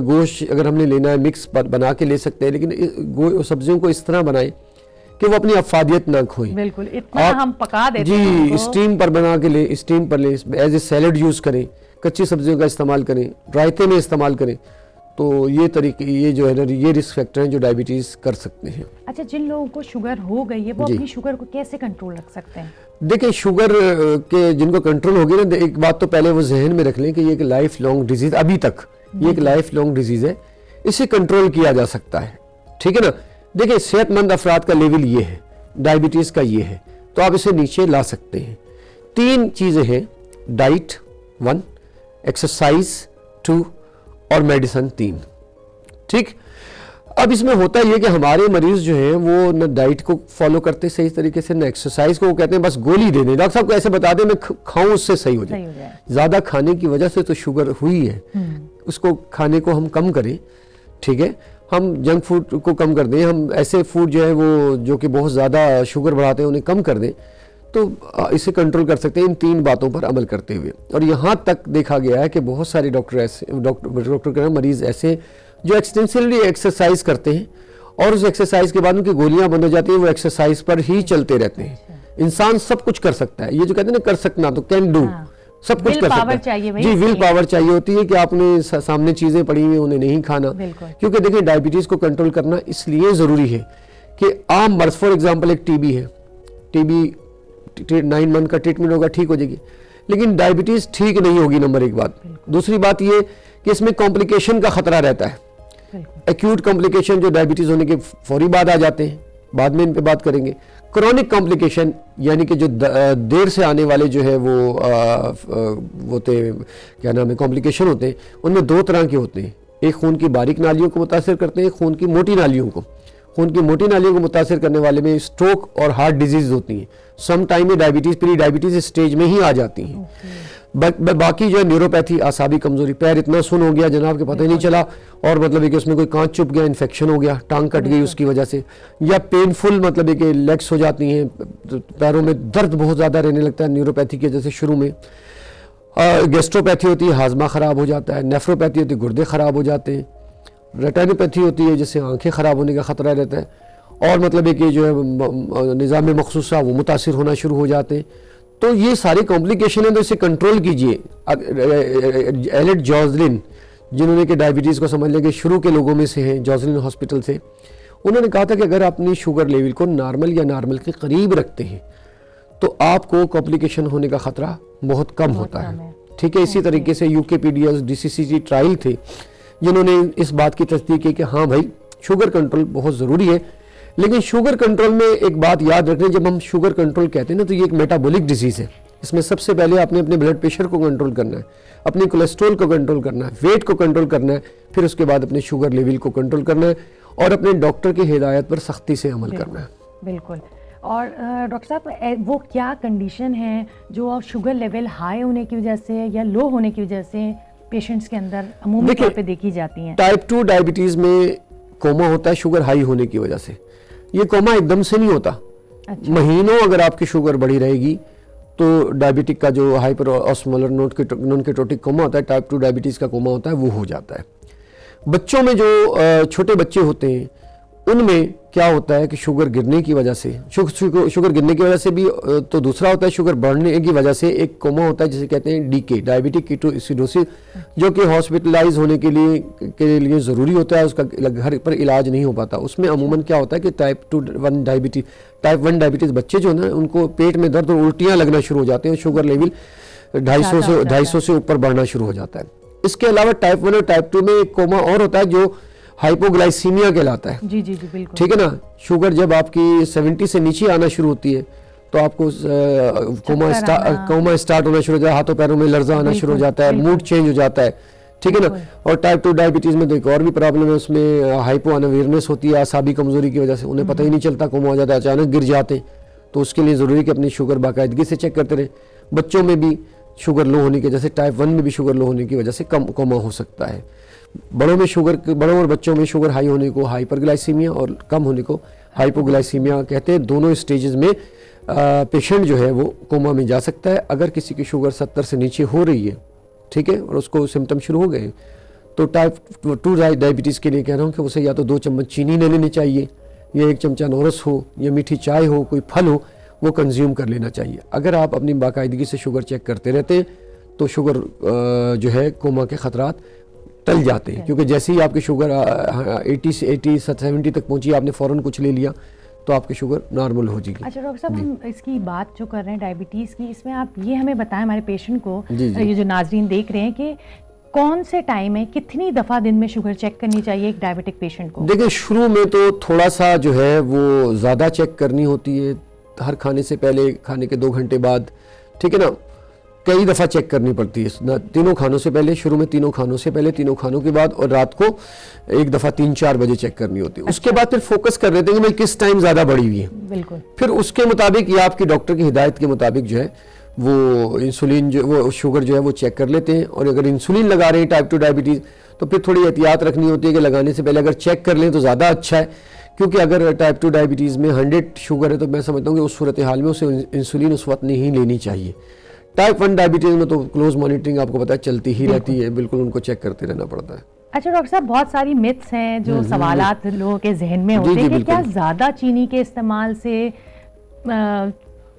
گوشت اگر ہم نے لینا ہے مکس بنا کے لے سکتے ہیں، لیکن سبزیوں کو اس طرح بنائیں کہ وہ اپنی افادیت نہ کھوئیں. بالکل اتنا ہم پکا دیتے ہیں جی، اسٹیم پر بنا کے لیں، اسٹیم پر لیں، ایز اے سیلڈ یوز کریں، کچی سبزیوں کا استعمال کریں، رائتے میں استعمال کریں. تو یہ طریقے، یہ جو ہے نا، یہ رسک فیکٹر ہیں جو ڈائبٹیز کر سکتے ہیں. اچھا، جن لوگوں کو شوگر ہو گئی ہے وہ اپنی شوگر کو کیسے کنٹرول رکھ سکتے ہیں؟ دیکھیں شوگر کے جن کو کنٹرول ہوگی نا، ایک بات تو پہلے وہ ذہن میں رکھ لیں کہ یہ ایک لائف لانگ ڈیزیز، ابھی تک یہ ایک لائف لانگ ڈیزیز ہے، اسے کنٹرول کیا جا سکتا ہے، ٹھیک ہے نا. دیکھیں صحت مند افراد کا لیول یہ ہے، ڈائبٹیز کا یہ ہے، تو آپ اسے نیچے لا سکتے ہیں. 3 چیزیں ہیں، ڈائٹ 1، ایکسرسائز 2 اور میڈیسن 3، ٹھیک. اب اس میں ہوتا یہ کہ ہمارے مریض جو ہیں وہ نہ ڈائٹ کو فالو کرتے صحیح طریقے سے، نہ ایکسرسائز کو. وہ کہتے ہیں بس گولی دے دیں، ڈاکٹر صاحب کو ایسے بتا دیں میں کھاؤں اس سے صحیح ہو جائے. زیادہ کھانے کی وجہ سے تو شوگر ہوئی ہے، اس کو کھانے کو ہم کم کریں، ٹھیک ہے. ہم جنک فوڈ کو کم کر دیں، ہم ایسے فوڈ جو ہے وہ جو کہ بہت زیادہ شوگر بڑھاتے ہیں انہیں کم کر دیں، تو اسے کنٹرول کر سکتے ہیں ان 3 باتوں پر عمل کرتے ہوئے. اور یہاں تک دیکھا گیا ہے کہ بہت سارے ڈاکٹر مریض ایسے جو ایکسٹینسولی ایکسرسائز کرتے ہیں اور اس ایکسرسائز کے بعد ان کی گولیاں بند ہو جاتی ہیں، وہ ایکسرسائز پر ہی چلتے رہتے ہیں. انسان سب کچھ کر سکتا ہے، یہ جو کہتے ہیں نا کر سکنا، تو کین ڈو، سب کچھ کر سکتا ہے. جی، ول پاور چاہیے ہوتی ہے کہ آپ نے سامنے چیزیں پڑی ہوئی انہیں نہیں کھانا. کیونکہ دیکھیں ڈائبٹیز کو کنٹرول کرنا اس لیے ضروری ہے کہ عام مرض، فار ایگزامپل ایک ٹی بی ہے، ٹی بی 9 منتھ کا ٹریٹمنٹ ہوگا، ٹھیک ہو جائے گی، لیکن ڈائبٹیز ٹھیک نہیں ہوگی، نمبر 1 بات. دوسری بات یہ کہ اس میں کمپلیکیشن کا خطرہ رہتا ہے. ایکیوٹ کمپلیکیشن جو ڈائبٹیز ہونے کے فوری بعد آ جاتے ہیں، بعد میں ان پہ بات کریں گے. کرونک کمپلیکیشن یعنی کہ جو دیر سے آنے والے جو ہے وہ ہوتے کیا نام ہے کمپلیکیشن ہوتے ہیں، ان میں 2 طرح کے ہوتے ہیں. ایک خون کی باریک نالیوں کو متاثر کرتے ہیں، خون کی موٹی نالیوں کو. خون کی موٹی نالیوں کو متاثر کرنے والے میں اسٹروک اور ہارٹ ڈیزیز ہوتی ہیں. سم ٹائم میں ڈائبٹیز پری ڈائبٹیز اسٹیج میں ہی آ جاتی ہیں. باقی جو ہے نیوروپیتھی، اعصابی کمزوری، پیر اتنا سن ہو گیا جناب کہ پتہ ہی نہیں چلا، اور مطلب ہے کہ اس میں کوئی کانچ چپ گیا، انفیکشن ہو گیا، ٹانگ کٹ گئی اس کی وجہ سے، یا پینفل مطلب ہے کہ لیگس ہو جاتی ہیں، پیروں میں درد بہت زیادہ رہنے لگتا ہے نیوروپیتھی کی وجہ سے شروع میں. گیسٹروپیتھی ہوتی ہے، ہاضمہ خراب ہو جاتا ہے. نیفروپیتھی ہوتی ہے، گردے خراب ہو جاتے ہیں. ریٹینوپیتھی ہوتی ہے جس سے آنکھیں خراب ہونے کا خطرہ رہتا ہے، اور مطلب ہے کہ جو ہے نظام مخصوصہ وہ متاثر ہونا شروع ہو جاتے ہیں. تو یہ ساری کمپلیکیشن ہیں، تو اسے کنٹرول کیجئے. ایلٹ جوزلن جنہوں نے کہ ڈائبٹیز کو سمجھ لیں کہ شروع کے لوگوں میں سے ہیں، جوزلن ہاسپٹل سے، انہوں نے کہا تھا کہ اگر آپ اپنی شوگر لیول کو نارمل یا نارمل کے قریب رکھتے ہیں تو آپ کو کمپلیکیشن ہونے کا خطرہ بہت کم ہوتا ہے، ٹھیک ہے. اسی طریقے سے یو کے P D S DCCG trial تھے جنہوں نے اس بات کی تصدیق کی کہ ہاں بھائی شوگر کنٹرول بہت ضروری ہے. لیکن شوگر کنٹرول میں ایک بات یاد رکھیں، جب ہم شوگر کنٹرول کہتے ہیں نا تو یہ ایک میٹابولک ڈیزیز ہے. اس میں سب سے پہلے آپ نے اپنے بلڈ پریشر کو کنٹرول کرنا ہے، اپنے کولیسٹرول کو کنٹرول کرنا ہے، ویٹ کو کنٹرول کرنا ہے، پھر اس کے بعد اپنے شوگر لیول کو کنٹرول کرنا ہے اور اپنے ڈاکٹر کی ہدایت پر سختی سے عمل کرنا ہے. بالکل. اور ڈاکٹر صاحب وہ کیا کنڈیشن ہے جو شوگر لیول ہائی ہونے کی وجہ سے یا لو ہونے کی وجہ سے پیشنٹس کے اندر عمومی طور پہ دیکھی جاتی ہیں؟ ٹائپ 2 ڈائبٹیز میں کوما ہوتا ہے شوگر ہائی ہونے کی وجہ سے. یہ کوما ایک دم سے نہیں ہوتا، مہینوں اگر آپ کی شوگر بڑھی رہے گی تو ڈائبٹک کا جو ہائپر آسمولر نون کیٹوٹک کوما ہوتا ہے، ٹائپ 2 ڈائبٹیز کا کوما ہوتا ہے، وہ ہو جاتا ہے. بچوں میں جو چھوٹے بچے ہوتے ہیں ان میں کیا ہوتا ہے کہ شوگر گرنے کی وجہ سے شوگر گرنے کی وجہ سے بھی تو دوسرا ہوتا ہے شوگر بڑھنے کی وجہ سے ایک کوما ہوتا ہے جسے کہتے ہیں ڈی کے ڈائبٹک کیٹوسیڈوسس, جو کہ ہاسپٹلائز ہونے کے لیے ضروری ہوتا ہے, اس کا گھر پر علاج نہیں ہو پاتا. اس میں عموماً کیا ہوتا ہے کہ ٹائپ 1 ڈائبٹیز بچے جو نا ان کو پیٹ میں درد اور الٹیاں لگنا شروع ہو جاتے ہیں, شوگر لیول 250 سے اوپر بڑھنا شروع ہو جاتا ہے. اس کے علاوہ ٹائپ 1 اور ٹائپ 2 میں ایک کوما اور ہوتا ہے جو ہائپوگلائسیمیا کہلاتا ہے. جی جی جی بالکل ٹھیک ہے نا. شوگر جب آپ کی 70 سے نیچے آنا شروع ہوتی ہے تو آپ کو کوما اسٹارٹ ہونا شروع ہو جاتا ہے, ہاتھوں پیروں میں لرزہ آنا شروع ہو جاتا ہے, موڈ چینج ہو جاتا ہے. ٹھیک ہے نا. اور ٹائپ 2 ڈائبٹیز میں تو ایک اور بھی پرابلم ہے, اس میں ہائپو انویئرنیس ہوتی ہے اعصابی کمزوری کی وجہ سے, انہیں پتہ ہی نہیں چلتا کوما ہو جاتا ہے, اچانک گر جاتے ہیں. تو اس کے لیے ضروری کہ اپنی شوگر باقاعدگی سے چیک کرتے رہیں. بچوں میں بھی شوگر لو ہونے کی وجہ سے ٹائپ 1 میں بھی شوگر لو ہونے کی وجہ سے کوما ہو سکتا ہے. بڑوں اور بچوں میں شوگر ہائی ہونے کو ہائپر گلائسیمیا اور کم ہونے کو ہائپوگلائسیمیا کہتے ہیں. دونوں اسٹیجز میں پیشنٹ جو ہے وہ کوما میں جا سکتا ہے. اگر کسی کی شوگر 70 سے نیچے ہو رہی ہے, ٹھیک ہے, اور اس کو سمٹم شروع ہو گئے, تو ٹائپ 2 ڈائبٹیز کے لیے کہہ رہا ہوں کہ اسے یا تو 2 چمچ چینی لے لینی چاہیے, یا 1 چمچہ نورس ہو, یا میٹھی چائے ہو, کوئی پھل ہو, وہ کنزیوم کر لینا چاہیے. اگر آپ اپنی باقاعدگی سے شوگر چیک کرتے رہتے ہیں تو شوگر جو ہے کوما کے خطرات ٹل جاتے ہیں, کیونکہ جیسے ہی آپ کی شوگر 80 سے 70 تک پہنچی, آپ نے فوراً کچھ لے لیا تو آپ کی شوگر نارمل ہو جائے گی. اچھا ڈاکٹر صاحب, ہم اس کی بات جو کر رہے ہیں ڈائبٹیز کی, اس میں آپ یہ ہمیں بتائیں ہمارے پیشنٹ کو, یہ جو ناظرین دیکھ رہے ہیں, کہ کون سے ٹائم ہے, کتنی دفعہ دن میں شوگر چیک کرنی چاہیے ایک ڈائبٹک پیشنٹ کو؟ دیکھیں, شروع میں تو تھوڑا سا جو ہے وہ زیادہ چیک کرنی ہوتی ہے, ہر کھانے سے پہلے, کھانے کے 2 گھنٹے بعد, ٹھیک ہے نا, کئی دفعہ چیک کرنی پڑتی ہے. تینوں کھانوں سے پہلے, شروع میں 3 کھانوں سے پہلے, 3 کھانوں کے بعد, اور رات کو ایک دفعہ 3-4 بجے چیک کرنی ہوتی ہے. اس کے بعد پھر فوکس کر رہے تھے کہ میں کس ٹائم زیادہ بڑھی ہوئی ہے. بالکل. پھر اس کے مطابق یا آپ کی ڈاکٹر کی ہدایت کے مطابق جو ہے وہ انسولین وہ شوگر جو ہے وہ چیک کر لیتے ہیں. اور اگر انسولین لگا رہے ہیں ٹائپ 2 ڈائبٹیز, تو پھر تھوڑی احتیاط رکھنی ہوتی ہے کہ لگانے سے پہلے اگر چیک کر لیں تو زیادہ اچھا ہے, کیونکہ اگر ٹائپ 2 ڈائبٹیز میں 100 شوگر ہے تو میں سمجھتا ہوں کہ اس صورتحال میں اسے انسولین اس وقت نہیں لینی چاہیے. ٹائپ 1 ڈائبٹیز میں تو کلوز مانیٹرنگ آپ کو پتہ ہے چلتی ہی رہتی ہے, بالکل ان کو چیک کرتے رہنا پڑتا ہے. اچھا ڈاکٹر صاحب, بہت ساری متس ہیں جو سوالات لوگوں کے ذہن میں ہوتے ہیں کہ کیا زیادہ چینی کے استعمال سے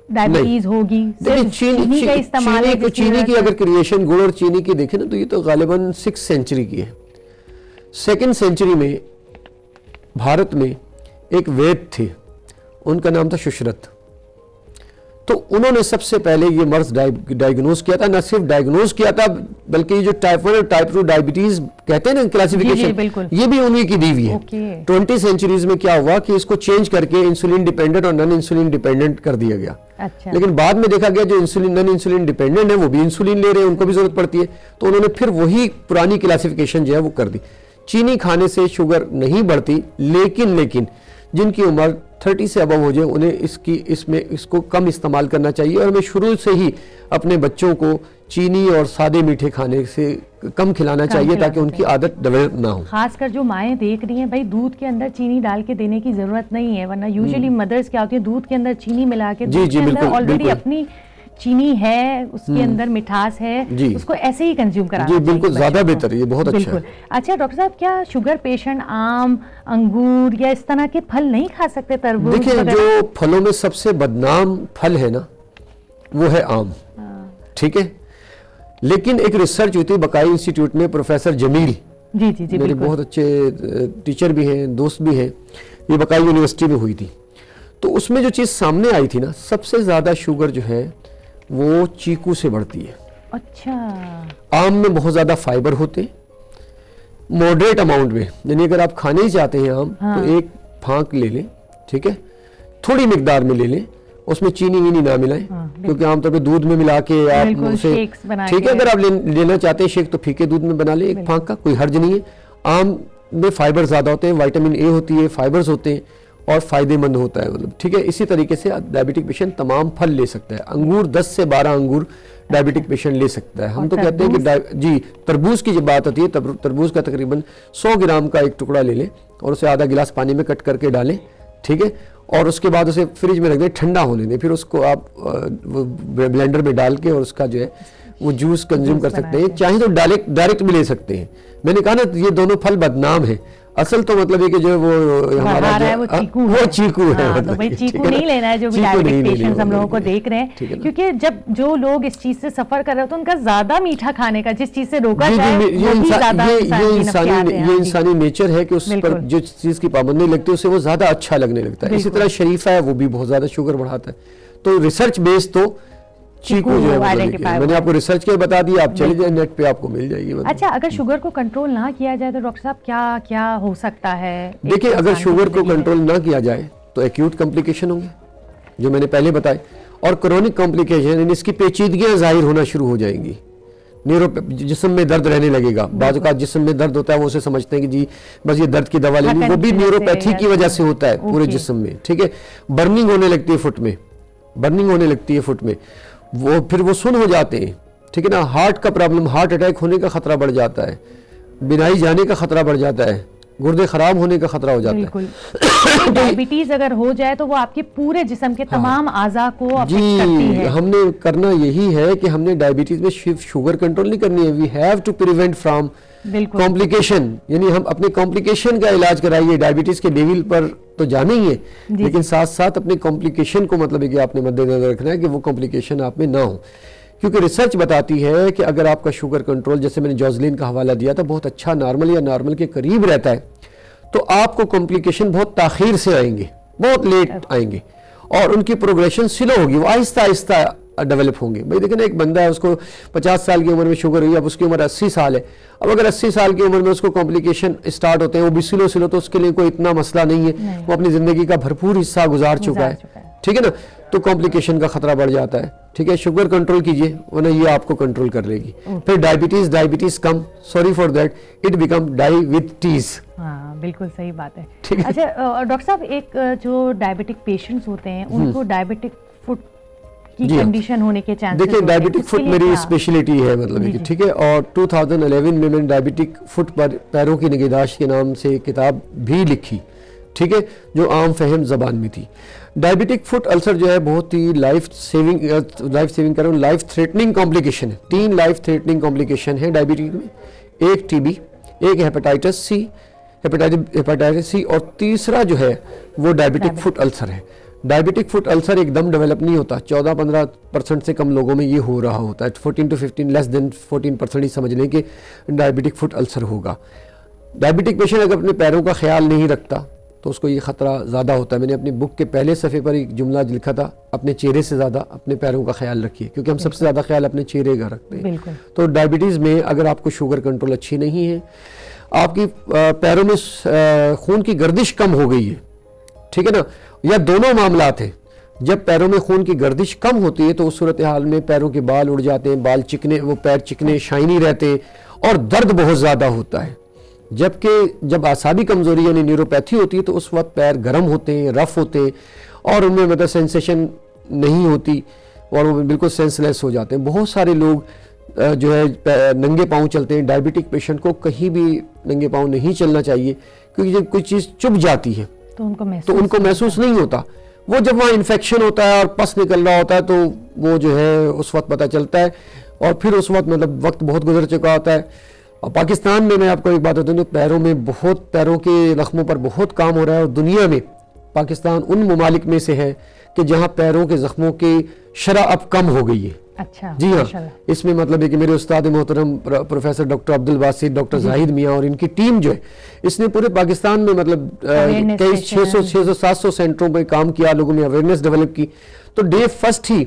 ڈائبٹیز ہوگی؟ چینی کا استعمال ہے, چینی کی اگر کریشن گڑ اور چینی کی دیکھیں نا تو یہ تو غالباً 6 سینچری کی ہے. 2nd سینچری میں بھارت میں ایک وید تھے, ان کا نام تھا ششرت. تو انہوں نے سب سے پہلے یہ مرض ڈائیگنوز کیا تھا. نہ صرف ڈائیگنوز کیا تھا بلکہ یہ جو ٹائپ 1 اور ٹائپ 2 ڈائبٹیز کہتے ہیں نا کلاسیفیکیشن, یہ بھی انہی کی دی ہوئی ہے. 20 سینچریز میں کیا ہوا کہ اس کو چینج کر کے انسولین ڈیپینڈنٹ اور نان انسولین ڈیپینڈنٹ کر دیا گیا. لیکن بعد میں دیکھا گیا جو انسولین نان انسولین ڈیپینڈنٹ ہے وہ بھی انسولین لے رہے ہیں, ان کو بھی ضرورت پڑتی ہے, تو انہوں نے پھر وہی پرانی کلاسیفیکیشن جو ہے وہ کر دی. چینی کھانے سے شوگر نہیں بڑھتی, لیکن جن کی عمر 30 سے ابو ہو جائے انہیں اس کو کم استعمال کرنا چاہیے. اور ہمیں شروع سے ہی اپنے بچوں کو چینی اور سادے میٹھے کھانے سے کم کھلانا چاہیے تاکہ ان کی عادت ڈیولپ نہ ہو. خاص کر جو مائیں دیکھ رہی ہیں, بھائی دودھ کے اندر چینی ڈال کے دینے کی ضرورت نہیں ہے, ورنہ یوزلی مدرس کیا ہوتی ہیں دودھ کے اندر چینی ملا کے, دودھ کے اندر آلریڈی اپنی چینی ہے, اس کے اندر مٹھاس ہے, اس کو ایسے ہی کنزیوم کرانا چاہیے. جی بالکل, زیادہ بہتر, یہ بہت اچھا ہے. اچھا ڈاکٹر صاحب, کیا شوگر پیشنٹ آم, انگور یا اس طرح کے پھل نہیں کھا سکتے؟ تربوز؟ دیکھیں, جو پھلوں میں سب سے بدنام پھل ہے نا وہ ہے آم, ٹھیک ہے. لیکن ایک ریسرچ ہوئی تھی بقائی انسٹیٹیوٹ میں, پروفیسر جمیل, جی میرے بہت اچھے ٹیچر بھی ہیں, دوست بھی ہیں, یہ بقائی یونیورسٹی میں ہوئی تھی. تو اس میں جو چیز سامنے آئی تھی نا, سب سے زیادہ شوگر جو ہے وہ چیکو سے بڑھتی ہے. اچھا. آم میں بہت زیادہ فائبر ہوتے, ماڈریٹ اماؤنٹ میں, یعنی اگر آپ کھانے ہی چاہتے ہیں آم تو 1 پھانک لے لیں, ٹھیک ہے, تھوڑی مقدار میں لے لیں, اس میں چینی وینی نہ ملائیں, کیونکہ عام طور پہ دودھ میں ملا کے آپ اسے, ٹھیک ہے, اگر آپ لینا چاہتے ہیں شیک تو پھیکے دودھ میں بنا لیں 1 پھانک کا, کوئی حرج نہیں ہے. آم میں فائبر زیادہ ہوتے ہیں, وائٹامن اے ہوتی ہے, فائبرز ہوتے ہیں اور فائدے مند ہوتا ہے, مطلب ٹھیک ہے. اسی طریقے سے ڈائبٹک پیشنٹ تمام پھل لے سکتا ہے. انگور 10 سے 12 انگور ڈائبٹک پیشنٹ لے سکتا ہے. ہم تو کہتے ہیں کہ جی تربوز کی جب بات ہوتی ہے, تربوز کا تقریباً 100 گرام کا ایک ٹکڑا لے لیں اور اسے آدھا گلاس پانی میں کٹ کر کے ڈالیں, ٹھیک ہے, اور اس کے بعد اسے فریج میں رکھ دیں, ٹھنڈا ہونے دیں, پھر اس کو آپ بلینڈر میں ڈال کے اور اس کا جو ہے وہ جوس کنزیوم کر سکتے ہیں. چاہیں تو ڈائریکٹ بھی لے سکتے ہیں. میں نے کہا نا یہ دونوں پھل بدنام ہیں, اصل تو مطلب ہے کہ جو وہ ہمارا وہ چیکو ہے، تو بھائی چیکو نہیں لینا ہے جو بھی ڈائبٹک پیشنٹس ہم لوگوں کو دیکھ رہے ہیں، کیونکہ جب جو لوگ اس چیز سے سفر کر رہے ہوتے ہیں ان کا زیادہ میٹھا کھانے کا، جس چیز سے روکا جائے یہ انسانی نیچر ہے کہ اس پر جس چیز کی پابندی لگتی ہے اسے وہ زیادہ اچھا لگنے لگتا ہے. اسی طرح شریفہ ہے وہ بھی بہت زیادہ شوگر بڑھاتا ہے. تو ریسرچ بیس تو چیکو جو ہے میں نے آپ کو ریسرچ کے بتا دیا، آپ چلے جائیں نیٹ پہ آپ کو مل جائے گی. اچھا اگر شوگر کو کنٹرول نہ کیا جائے تو ڈاکٹر صاحب کیا کیا ہو سکتا ہے؟ دیکھیں اگر شوگر کو کنٹرول نہ کیا جائے تو ایکیوٹ کمپلیکیشن ہوں گے جو میں نے پہلے بتائے، اور کرونک کمپلیکیشن یعنی اس کی پیچیدگیاں ظاہر ہونا شروع ہو جائیں گی. جسم میں درد رہنے لگے گا. بعض اوقات جسم میں درد ہوتا ہے وہ اسے سمجھتے ہیں کہ جی بس یہ درد کی دوا لینی، وہ بھی نیوروپیتھی کی وجہ سے ہوتا ہے پورے جسم میں. ٹھیک ہے، برننگ ہونے لگتی ہے فٹ میں، برننگ ہونے لگتی ہے فٹ میں، وہ پھر وہ سن ہو جاتے ہیں. ٹھیک ہے نا، ہارٹ کا پرابلم، ہارٹ اٹیک ہونے کا خطرہ بڑھ جاتا ہے، بینائی جانے کا خطرہ بڑھ جاتا ہے، گردے خراب ہونے کا خطرہ ہو جاتا ہے. بالکل ڈائبٹیز اگر ہو جائے تو وہ آپ کے پورے جسم کے تمام اعضاء کو افیکٹ کرتی ہے. ہم نے کرنا یہی ہے کہ ہم نے ڈائبٹیز میں شوگر کنٹرول نہیں کرنی ہے، we have to prevent from complication, یعنی ہم اپنے کمپلیکیشن کا علاج کرائیے. ڈائبٹیز کے لیول پر تو جانا ہی ہے لیکن ساتھ ساتھ اپنے کمپلیکیشن کو مطلب ہے کہ آپ نے مد نظر رکھنا ہے کہ وہ کمپلیکیشن آپ میں نہ ہو. کیونکہ ریسرچ بتاتی ہے کہ اگر آپ کا شوگر کنٹرول، جیسے میں نے جوزلین کا حوالہ دیا تھا، بہت اچھا نارمل یا نارمل کے قریب رہتا ہے تو آپ کو کمپلیکیشن بہت تاخیر سے آئیں گے، بہت لیٹ آئیں گے، اور ان کی پروگریشن سلو ہوگی، وہ آہستہ آہستہ ڈیولپ ہوں گے. بھائی دیکھیں نا، ایک بندہ ہے اس کو 50 سال کی عمر میں شوگر ہوئی، اب اس کی عمر 80 سال ہے. اب اگر 80 سال کی عمر میں اس کو کمپلیکیشن اسٹارٹ ہوتے ہیں، وہ بھی سلو سلو، تو اس کے لیے کوئی اتنا مسئلہ نہیں ہے، وہ اپنی زندگی کا بھرپور حصہ گزار چکا ہے. ٹھیک ہے نا، تو کمپلیکیشن کا خطرہ بڑھ جاتا ہے. ٹھیک ہے، شوگر کنٹرول کیجئے ورنہ یہ آپ کو کنٹرول کر لے گی. پھر ڈائبٹیز کم، sorry for that, it become diabetes. ہاں بالکل صحیح بات ہے. اچھا ڈاکٹر صاحب، ایک جو ڈائبٹک پیشنٹس ہوتے ہیں ان کو ڈائبٹک فٹ کی کنڈیشن ہونے کے چانسز دیکھیں، ڈائبٹک فٹ میری اسپیشلٹی ہے مطلب کہ ٹھیک ہے. اور 2011 میں نے ڈائبٹک فٹ پر پیروں کی نگہداشت کے نام سے کتاب بھی لکھی. ٹھیک ہے، جو عام فہم زبان میں تھی. ڈائبٹک فٹ السر جو ہے بہت ہی لائف سیونگ کروں لائف تھریٹننگ کمپلیکیشن ہے. 3 لائف تھریٹننگ کمپلیکیشن ہے ڈائبٹک میں. ایک ٹی بی، ایک ہیپاٹائٹس سی، اور تیسرا جو ہے وہ ڈائبٹک فٹ السر ہے. ڈائبٹک فٹ السر ایک دم ڈیولپ نہیں ہوتا، 14-15% سے کم لوگوں میں یہ ہو رہا ہوتا ہے. 14 to 15 لیس دین 14% ہی سمجھ لیں کہ ڈائبٹک فٹ السر ہوگا. ڈائبٹک پیشنٹ اگر اپنے پیروں کا خیال نہیں رکھتا تو اس کو یہ خطرہ زیادہ ہوتا ہے. میں نے اپنی بک کے پہلے صفحے پر ایک جملہ لکھا تھا، اپنے چہرے سے زیادہ اپنے پیروں کا خیال رکھیے، کیونکہ ہم سب سے زیادہ خیال اپنے چہرے کا رکھتے ہیں. تو ڈائبٹیز میں اگر آپ کو شوگر کنٹرول اچھی نہیں ہے، آپ کی پیروں میں خون کی گردش کم ہو گئی ہے، ٹھیک ہے نا، یا دونوں معاملات ہیں. جب پیروں میں خون کی گردش کم ہوتی ہے تو اس صورتحال میں پیروں کے بال اڑ جاتے ہیں، بال چکنے، وہ پیر چکنے شائنی رہتے ہیں، اور درد بہت زیادہ ہوتا ہے. جبکہ جب اعصابی کمزوری یعنی نیوروپیتھی ہوتی ہے تو اس وقت پیر گرم ہوتے ہیں، رف ہوتے ہیں، اور ان میں مطلب سینسیشن نہیں ہوتی اور وہ بالکل سینس لیس ہو جاتے ہیں. بہت سارے لوگ جو ہے ننگے پاؤں چلتے ہیں. ڈائبٹک پیشنٹ کو کہیں بھی ننگے پاؤں نہیں چلنا چاہیے، کیونکہ جب کوئی چیز چپ جاتی ہے تو ان کو محسوس نہیں ہوتا. وہ جب وہاں انفیکشن ہوتا ہے اور پس نکل رہا ہوتا ہے تو وہ جو ہے اس وقت پتہ چلتا ہے، اور پھر اس وقت مطلب وقت بہت گزر چکا ہوتا ہے. اور پاکستان میں آپ کو ایک بات بتاؤں، پیروں کے زخموں پر بہت کام ہو رہا ہے، اور دنیا میں پاکستان ان ممالک میں سے ہے کہ جہاں پیروں کے زخموں کی شرح اب کم ہو گئی ہے. اچھا، جی ہاں، اس میں مطلب ہے کہ میرے استاد محترم پروفیسر ڈاکٹر عبدالباسط، ڈاکٹر زاہد میاں اور ان کی ٹیم جو ہے، اس نے پورے پاکستان میں مطلب کئی 600-700 سینٹروں پہ کام کیا، لوگوں میں اویئرنیس ڈیولپ کی. تو ڈے فرسٹ ہی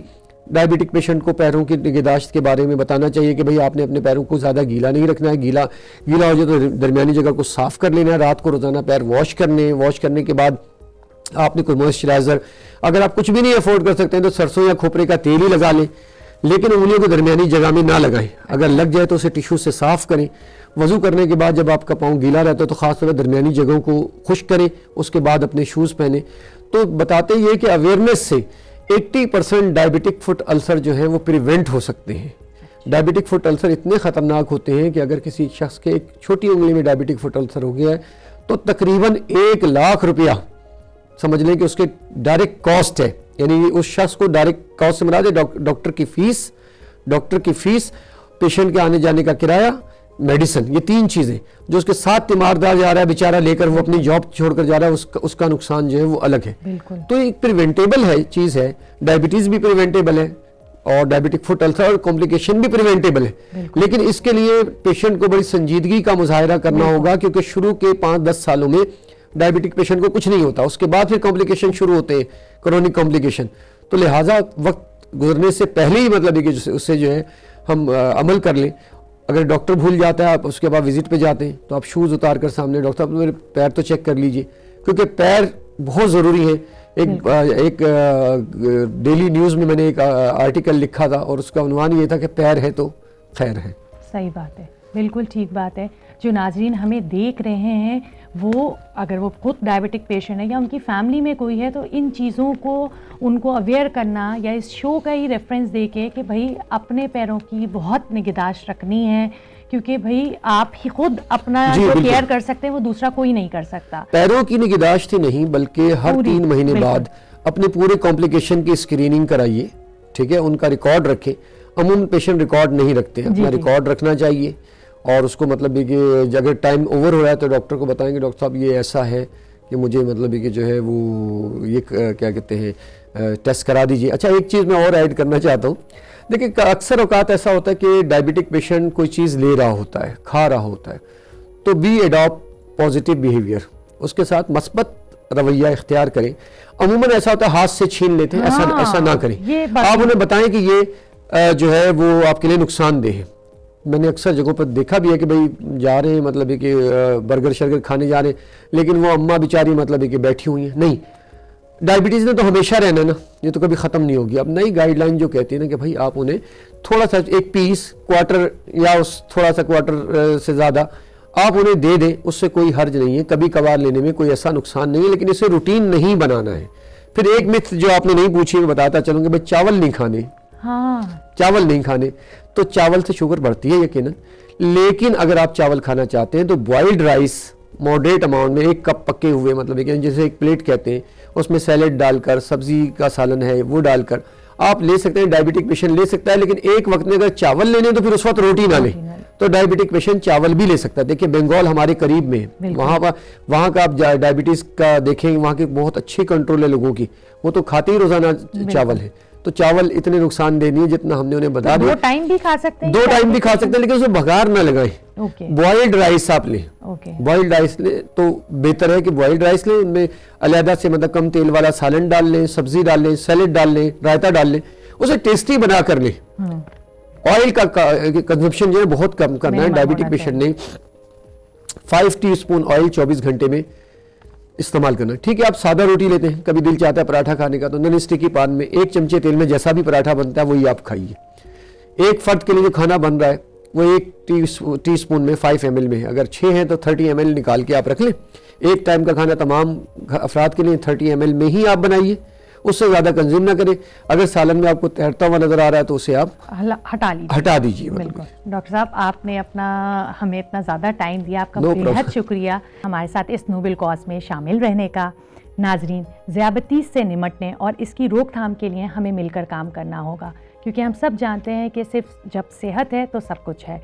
ڈائبٹک پیشنٹ کو پیروں کی نگہداشت کے بارے میں بتانا چاہیے کہ بھئی آپ نے اپنے پیروں کو زیادہ گیلا نہیں رکھنا ہے. گیلا ہو جائے تو درمیانی جگہ کو صاف کر لینا ہے، رات کو روزانہ پیر واش کرنے کے بعد آپ نے کوئی موئسچرائزر، اگر آپ کچھ بھی نہیں افورڈ کر سکتے ہیں تو سرسوں یا کھوپرے کا تیل ہی لگا لیں، لیکن انگلیوں کو درمیانی جگہ میں نہ لگائیں. اگر لگ جائے تو اسے ٹیشو سے صاف کریں. وضو کرنے کے بعد جب آپ کا پاؤں گیلا رہتا ہے تو خاص طور پر درمیانی جگہوں کو خشک کریں، اس کے بعد اپنے شوز پہنیں. تو بتاتے یہ کہ اویئرنیس سے 80% ڈائبٹک فٹ السر جو ہیں وہ پریونٹ ہو سکتے ہیں. ڈائبٹک فٹ السر اتنے خطرناک ہوتے ہیں کہ اگر کسی شخص کے ایک چھوٹی انگلی میں ڈائبٹک فٹ السر ہو گیا ہے تو تقریباً 1 لاکھ روپیہ سمجھ لیں کہ اس کے ڈائریکٹ کاسٹ ہے. یعنی اس شخص کو ڈائریکٹ کاسٹ سے مراد ہے ڈاکٹر کی فیس، پیشنٹ کے آنے جانے کا کرایہ، میڈیسن، یہ 3 چیزیں جو اس کے ساتھ تیماردار جا رہا ہے بیچارہ لے کر، وہ اپنی جاب چھوڑ کر جا رہا ہے، اس کا نقصان جو ہے وہ الگ ہے. تو ایک پریونٹیبل ہے چیز ہے، ڈائبٹیز بھی پریونٹیبل ہے اور ڈائبٹک فٹ السر اور کمپلیکیشن بھی پریونٹیبل ہے. لیکن اس کے لیے پیشنٹ کو بڑی سنجیدگی کا مظاہرہ کرنا ہوگا، کیونکہ شروع کے 5-10 سالوں میں ڈائبٹک پیشنٹ کو کچھ نہیں ہوتا، اس کے بعد پھر کمپلیکیشن شروع ہوتے ہیں، کرونک کمپلیکیشن. تو لہٰذا وقت گزرنے سے پہلے ہی مطلب ہے کہ اس سے جو ہے ہم عمل کر لیں. اگر ڈاکٹر بھول جاتا ہے، آپ اس کے بعد وزٹ پہ جاتے ہیں تو آپ شوز اتار کر سامنے ڈاکٹر صاحب میرے پیر تو چیک کر لیجئے، کیونکہ پیر بہت ضروری ہے. ایک ڈیلی نیوز میں نے ایک آرٹیکل لکھا تھا اور اس کا عنوان یہ تھا کہ پیر ہے تو خیر ہے. صحیح بات ہے، بالکل ٹھیک بات ہے. جو ناظرین ہمیں دیکھ رہے ہیں وہ اگر وہ خود ڈائبٹک پیشنٹ ہے یا ان کی فیملی میں کوئی ہے، تو ان چیزوں کو ان کو اویئر کرنا یا اس شو کا ہی ریفرنس دے کے کہ بھائی اپنے پیروں کی بہت نگہداشت رکھنی ہے، کیونکہ بھائی آپ ہی خود اپنا جو کیئر کر سکتے ہیں وہ دوسرا کوئی نہیں کر سکتا. پیروں کی نگہداشت ہی نہیں بلکہ ہر 3 مہینے بعد اپنے پورے کمپلیکیشن کی اسکریننگ کرائیے، ٹھیک ہے، ان کا ریکارڈ رکھیں. عموماً پیشنٹ ریکارڈ نہیں رکھتے، اپنا ریکارڈ رکھنا چاہیے. اور اس کو مطلب یہ کہ اگر ٹائم اوور ہو رہا ہے تو ڈاکٹر کو بتائیں گے ڈاکٹر صاحب یہ ایسا ہے کہ مجھے مطلب یہ کہ جو ہے وہ یہ کیا کہتے ہیں ٹیسٹ کرا دیجئے. اچھا ایک چیز میں اور ایڈ کرنا چاہتا ہوں. دیکھیں اکثر اوقات ایسا ہوتا ہے کہ ڈائبٹک پیشنٹ کوئی چیز لے رہا ہوتا ہے، کھا رہا ہوتا ہے، تو بی ایڈاپٹ پازیٹیو بیہیویئر، اس کے ساتھ مثبت رویہ اختیار کریں. عموماً ایسا ہوتا ہے ہاتھ سے چھین لیتے ہیں، ایسا نہ کریں. آپ انہیں بتائیں کہ یہ جو ہے وہ آپ کے لیے نقصان دہ ہے. میں نے اکثر جگہوں پر دیکھا بھی ہے کہ بھئی جا رہے ہیں مطلب ہے کہ برگر شرگر کھانے جا رہے ہیں، لیکن وہ اماں بیچاری مطلب ہے کہ بیٹھی ہوئی ہیں. نہیں، ڈائبٹیز نے تو ہمیشہ رہنا نا، یہ تو کبھی ختم نہیں ہوگی. اب نئی گائیڈ لائن جو کہتی ہے نا کہ بھئی آپ انہیں تھوڑا سا ایک پیس کوارٹر یا اس تھوڑا سا کوارٹر سے زیادہ آپ انہیں دے دیں، اس سے کوئی حرج نہیں ہے. کبھی کبھار لینے میں کوئی ایسا نقصان نہیں ہے، لیکن اسے روٹین نہیں بنانا ہے. پھر ایک متھ جو آپ نے نہیں پوچھی میں بتاتا چلوں گا، بھئی چاول نہیں کھانے. چاول نہیں کھانے تو چاول سے شوگر بڑھتی ہے یقیناً، لیکن اگر آپ چاول کھانا چاہتے ہیں تو بوائلڈ رائس ماڈریٹ اماؤنٹ میں 1 کپ پکے ہوئے مطلب ہے کہ جیسے ایک پلیٹ کہتے ہیں، اس میں سیلیڈ ڈال کر، سبزی کا سالن ہے وہ ڈال کر آپ لے سکتے ہیں. ڈائبٹک پیشنٹ لے سکتا ہے، لیکن ایک وقت میں اگر چاول لینے تو پھر اس وقت روٹی نہ لیں. تو ڈائبٹک پیشنٹ چاول بھی لے سکتا ہے. دیکھیں بنگال ہمارے قریب میں ہے، وہاں کا آپ ڈائبٹیز کا دیکھیں، وہاں کی بہت اچھی کنٹرول ہے لوگوں کی، وہ تو کھاتے ہی روزانہ چاول ہے. تو چاول اتنے نقصان دہ نہیں ہے جتنا ہم نے انہیں بتا دیا. 2 ٹائم بھی کھا سکتے ہیں، 2 ٹائم بھی کھا سکتے ہیں، لیکن اسے بھگار نہ لگائیں. بوائلڈ رائس آپ لیں، بوائلڈ رائس لیں تو بہتر ہے کہ بوائلڈ رائس لیں. ان میں علیحدہ سے مطلب کم تیل والا سالن ڈال لیں، سبزی ڈال لیں، سیلیڈ ڈال لیں، رائتا ڈال لیں، اسے ٹیسٹی بنا کر لیں. آئل کا کنزمپشن جو ہے بہت کم کرنا ہے. ڈائبٹک پیشنٹ نے 5 ٹی اسپون آئل 24 گھنٹے میں استعمال کرنا. ٹھیک ہے، آپ سادہ روٹی لیتے ہیں، کبھی دل چاہتا ہے پراٹھا کھانے کا تو نان اسٹکی پان میں 1 چمچے تیل میں جیسا بھی پراٹھا بنتا ہے وہی آپ کھائیے. ایک فرد کے لیے جو کھانا بن رہا ہے وہ 1 ٹی اسپون میں 5 ml میں ہے. اگر 6 ہیں تو 30 ml نکال کے آپ رکھ لیں. ایک ٹائم کا کھانا تمام افراد کے لیے 30 ml میں ہی آپ بنائیے، اس سے زیادہ کنزیوم نہ کریں. اگر سالن میں آپ کو تیرتا ہوا نظر آ رہا ہے تو اسے آپ ہٹا دیجیے. بالکل ڈاکٹر صاحب، آپ نے ہمیں اتنا زیادہ ٹائم دیا، آپ کا بہت شکریہ ہمارے ساتھ اس نوبل کاز میں شامل رہنے کا. ناظرین، ذیابطیس سے نمٹنے اور اس کی روک تھام کے لیے ہمیں مل کر کام کرنا ہوگا، کیونکہ ہم سب جانتے ہیں کہ صرف جب صحت ہے تو سب کچھ ہے.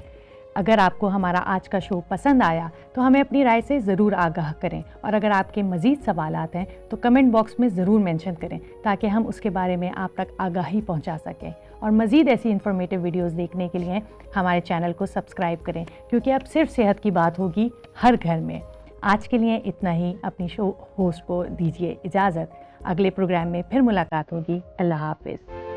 اگر آپ کو ہمارا آج کا شو پسند آیا تو ہمیں اپنی رائے سے ضرور آگاہ کریں، اور اگر آپ کے مزید سوالات ہیں تو کمنٹ باکس میں ضرور مینشن کریں تاکہ ہم اس کے بارے میں آپ تک آگاہی پہنچا سکیں. اور مزید ایسی انفارمیٹیو ویڈیوز دیکھنے کے لیے ہمارے چینل کو سبسکرائب کریں، کیونکہ اب صرف صحت کی بات ہوگی ہر گھر میں. آج کے لیے اتنا ہی. اپنی شو ہوسٹ کو دیجیے اجازت. اگلے پروگرام میں پھر ملاقات ہوگی. اللہ حافظ.